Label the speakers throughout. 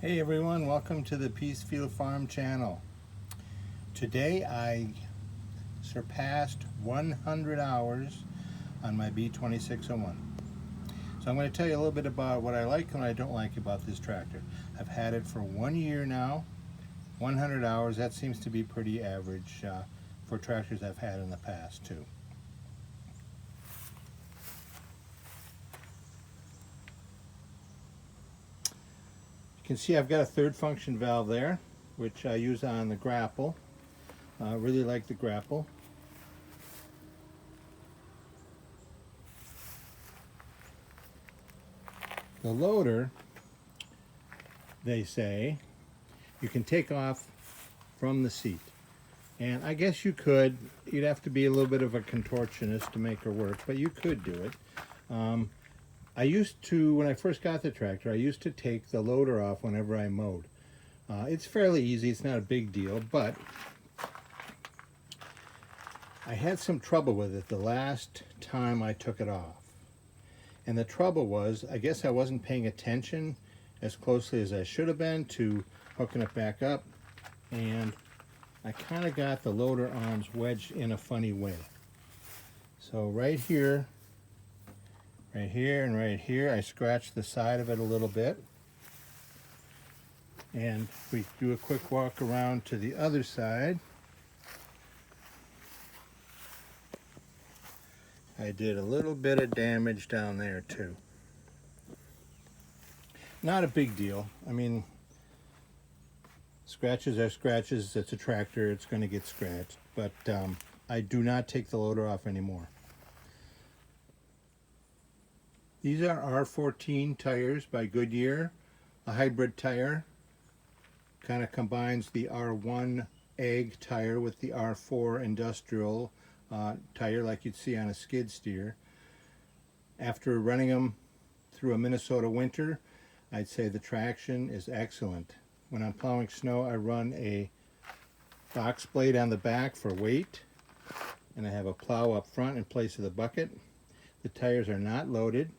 Speaker 1: Hey everyone, welcome to the Peacefield Farm channel. Today I surpassed 100 hours on my B2601. So I'm going to tell you a little bit about what I like and what I don't like about this tractor. I've had it for 1 year now, 100 hours. That seems to be pretty average for tractors I've had in the past too. You can see I've got a third function valve there, which I use on the grapple. I really like the grapple. The loader, they say, you can take off from the seat. And I guess you could. You'd have to be a little bit of a contortionist to make her work, but you could do it. I used to, when I first got the tractor, I used to take the loader off whenever I mowed. It's fairly easy, it's not a big deal, but I had some trouble with it the last time I took it off. And the trouble was, I guess I wasn't paying attention as closely as I should have been to hooking it back up, and I kind of got the loader arms wedged in a funny way. So right here, and right here, I scratched the side of it a little bit. And if we do a quick walk around to the other side, I did a little bit of damage down there too. Not a big deal. I mean, scratches are scratches. It's a tractor, it's going to get scratched. But I do not take the loader off anymore. These are R14 tires by Goodyear, a hybrid tire. Kind of combines the R1 Ag tire with the R4 industrial tire like you'd see on a skid steer. After running them through a Minnesota winter, I'd say the traction is excellent. When I'm plowing snow, I run a box blade on the back for weight, and I have a plow up front in place of the bucket. The tires are not loaded,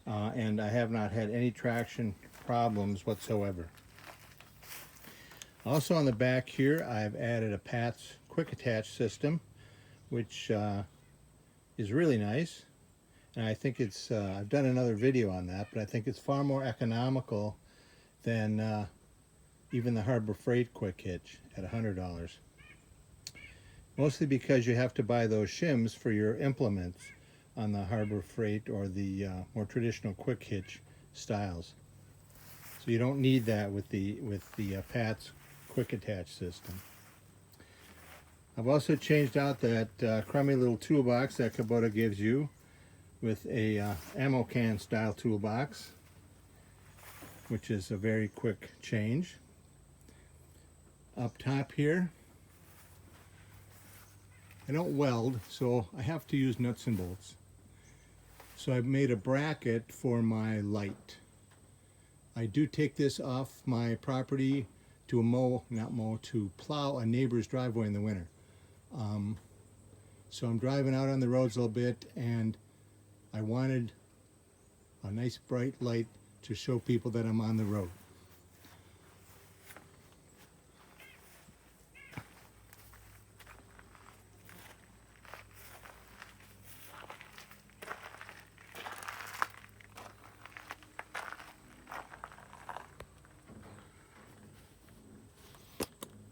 Speaker 1: and I have not had any traction problems whatsoever. Also on the back here, I've added a Pat's quick attach system, which is really nice. And I think it's, I've done another video on that, but I think it's far more economical than even the Harbor Freight quick hitch at $100. Mostly because you have to buy those shims for your implements on the Harbor Freight or the more traditional quick hitch styles. So you don't need that with the Pat's quick attach system. I've also changed out that crummy little toolbox that Kubota gives you with a ammo can style toolbox, which is a very quick change. Up top here, I don't weld, so I have to use nuts and bolts. So I've made a bracket for my light. I do take this off my property to to plow a neighbor's driveway in the winter. So I'm driving out on the roads a little bit, and I wanted a nice bright light to show people that I'm on the road.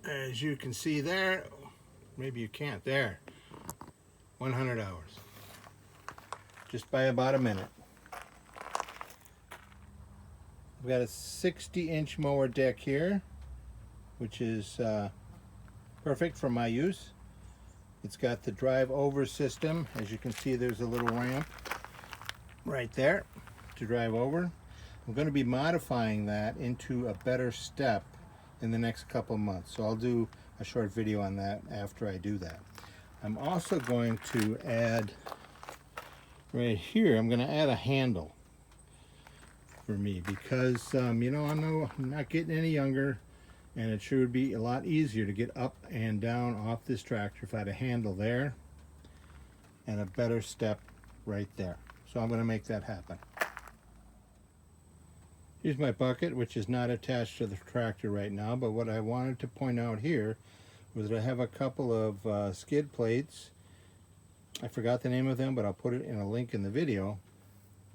Speaker 1: As you can see there, maybe you can't, there, 100 hours. Just by about a minute. I've got a 60-inch mower deck here, which is perfect for my use. It's got the drive over system. As you can see, there's a little ramp right there to drive over. I'm going to be modifying that into a better step in the next couple months, so I'll do a short video on that after I do that. I'm also going to add right here, I'm going to add a handle for me because you know, I'm not getting any younger, and it sure would be a lot easier to get up and down off this tractor if I had a handle there and a better step right there. So I'm going to make that happen. Here's my bucket, which is not attached to the tractor right now, but what I wanted to point out here was that I have a couple of skid plates. I forgot the name of them, but I'll put it in a link in the video.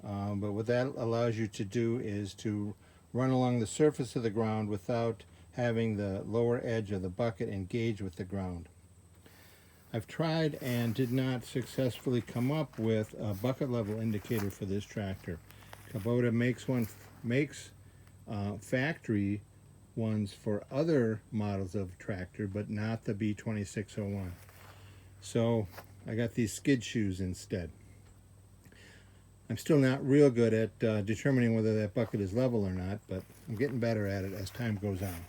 Speaker 1: But what that allows you to do is to run along the surface of the ground without having the lower edge of the bucket engage with the ground. I've tried and did not successfully come up with a bucket level indicator for this tractor. Kubota makes factory ones for other models of tractor, but not the B2601. So I got these skid shoes instead. I'm still not real good at determining whether that bucket is level or not, but I'm getting better at it as time goes on.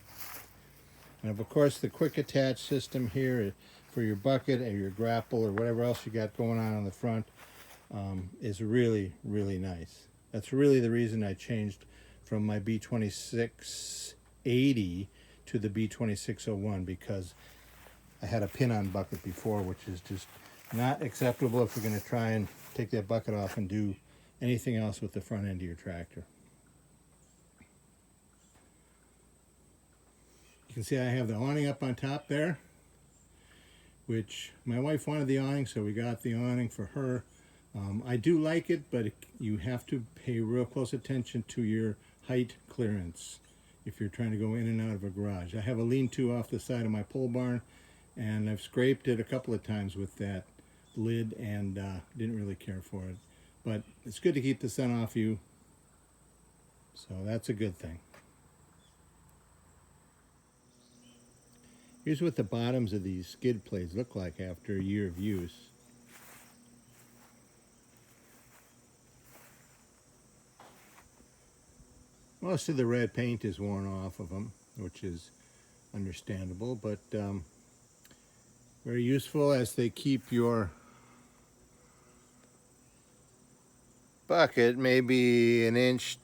Speaker 1: And of course, the quick attach system here for your bucket or your grapple or whatever else you got going on the front is really, really nice. That's really the reason I changed from my B2680 to the B2601, because I had a pin-on bucket before, which is just not acceptable if you're going to try and take that bucket off and do anything else with the front end of your tractor. You can see I have the awning up on top there, which my wife wanted the awning, so we got the awning for her. I do like it, but you have to pay real close attention to your height clearance if you're trying to go in and out of a garage. I have a lean-to off the side of my pole barn, and I've scraped it a couple of times with that lid and didn't really care for it. But it's good to keep the sun off you, so that's a good thing. Here's what the bottoms of these skid plates look like after a year of use. Most of the red paint is worn off of them, which is understandable, but very useful as they keep your bucket maybe an inch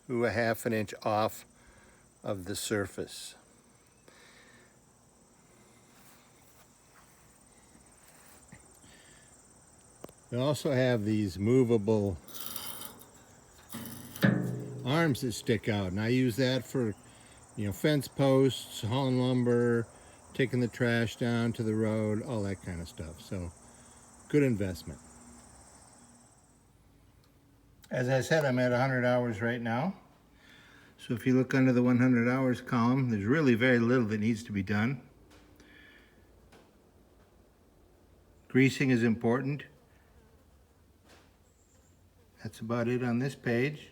Speaker 1: to a half an inch off of the surface. They also have these movable arms that stick out, and I use that for, fence posts, hauling lumber, taking the trash down to the road, all that kind of stuff. So, good investment. As I said, I'm at 100 hours right now. So if you look under the 100 hours column, there's really very little that needs to be done. Greasing is important. That's about it on this page.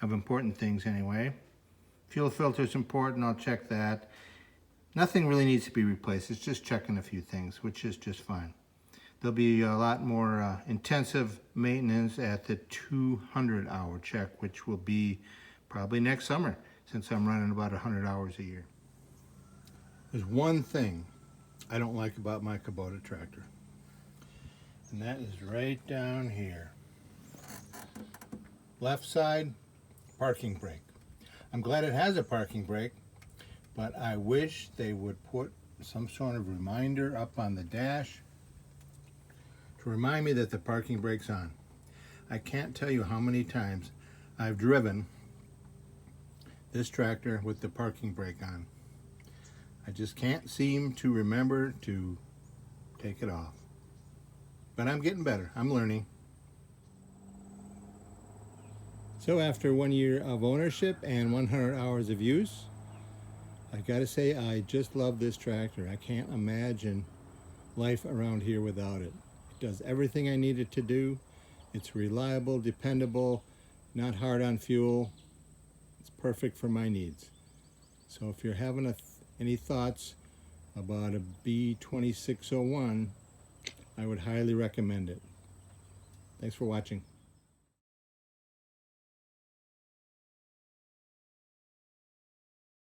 Speaker 1: Of important things anyway. Fuel filter is important, I'll check that. Nothing really needs to be replaced, it's just checking a few things, which is just fine. There'll be a lot more intensive maintenance at the 200-hour check, which will be probably next summer, since I'm running about 100 hours a year. There's one thing I don't like about my Kubota tractor, and that is right down here. Left side, parking brake. I'm glad it has a parking brake, but I wish they would put some sort of reminder up on the dash to remind me that the parking brake's on. I can't tell you how many times I've driven this tractor with the parking brake on. I just can't seem to remember to take it off. But I'm getting better, I'm learning. So after 1 year of ownership and 100 hours of use, I gotta say I just love this tractor. I can't imagine life around here without it. It does everything I need it to do. It's reliable, dependable, not hard on fuel. It's perfect for my needs. So if you're having any thoughts about a B2601, I would highly recommend it. Thanks for watching.